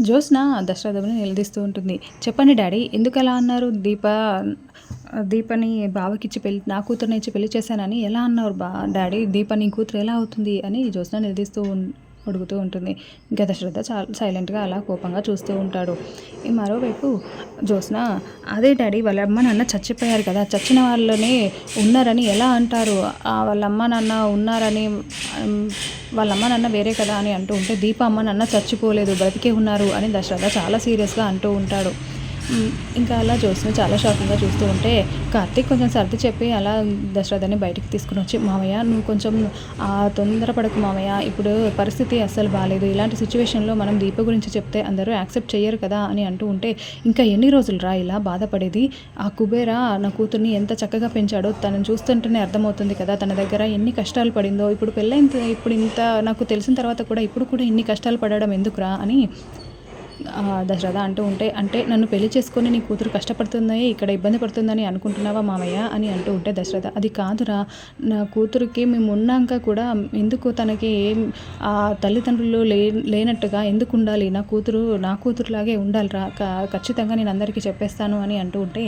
జ్యోత్స్న దశరథుని నిలదీస్తూ ఉంటుంది. చెప్పండి డాడీ ఎందుకలా అన్నారు? దీపని బావకిచ్చి పెళ్లి నా కూతురినిచ్చి పెళ్లి చేశానని ఎలా అన్నారు డాడీ? దీప నీ కూతురు ఎలా అవుతుంది అని జ్యోత్స్న నిలదీస్తూ అడుగుతూ ఉంటుంది. ఇంకా దశరథ చాలా సైలెంట్గా అలా కోపంగా చూస్తూ ఉంటాడు. మరోవైపు జ్యోత్స్న అదే డాడీ వాళ్ళ అమ్మ నాన్న చచ్చిపోయారు కదా, చచ్చిన వాళ్ళని ఉన్నారని ఎలా అంటారు? వాళ్ళ అమ్మ నాన్న ఉన్నారని వాళ్ళ అమ్మ నాన్న వేరే కదా అని అంటూ ఉంటే, దీప అమ్మ నాన్న చచ్చిపోలేదు, బ్రతికే ఉన్నారు అని దశరథ చాలా సీరియస్గా అంటూ ఉంటాడు. ఇంకా అలా జ్యోత్స్న చాలా షాకింగ్గా చూస్తూ ఉంటే కార్తీక్ కొంచెం సర్ది చెప్పి అలా దశరథని బయటికి తీసుకుని వచ్చి, మామయ్య నువ్వు కొంచెం తొందరపడకు మామయ్య, ఇప్పుడు పరిస్థితి అస్సలు బాగాలేదు, ఇలాంటి సిచ్యువేషన్లో మనం దీప గురించి చెప్తే అందరూ యాక్సెప్ట్ చేయరు కదా అని అంటూ ఉంటే, ఇంకా ఎన్ని రోజులు రా ఇలా బాధపడేది? ఆ కుబేర నా కూతుర్ని ఎంత చక్కగా పెంచాడో తనని చూస్తుంటేనే అర్థమవుతుంది కదా, తన దగ్గర ఎన్ని కష్టాలు పడిందో, ఇప్పుడు పెళ్ళైన ఇప్పుడు ఇంత నాకు తెలిసిన తర్వాత కూడా ఇప్పుడు కూడా ఇన్ని కష్టాలు పడడం ఎందుకురా అని దశరథ అంటూ ఉంటే, అంటే నన్ను పెళ్లి చేసుకొని నీ కూతురు కష్టపడుతుందని ఇక్కడ ఇబ్బంది పడుతుందని అనుకుంటున్నావా మామయ్య అని అంటూ ఉంటే దశరథ, అది కాదురా, నా కూతురికి మేము ఉన్నాక కూడా ఎందుకు తనకి ఏం తల్లిదండ్రులు లేనట్టుగా ఎందుకు ఉండాలి? నా కూతురులాగే ఉండాలిరా, ఖచ్చితంగా నేను అందరికీ చెప్పేస్తాను అని అంటూ ఉంటే,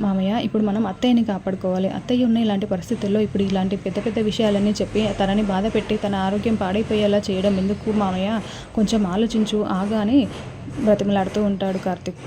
మామయ్య ఇప్పుడు మనం అత్తయ్యని కాపాడుకోవాలి, అత్తయ్య ఉన్న ఇలాంటి పరిస్థితుల్లో ఇప్పుడు ఇలాంటి పెద్ద పెద్ద విషయాలన్నీ చెప్పి తనని బాధ పెట్టి తన ఆరోగ్యం పాడైపోయేలా చేయడం ఎందుకు మామయ్య, కొంచెం ఆలోచించు ఆగా అని బ్రతిమలాడుతూ ఉంటాడు కార్తీక్.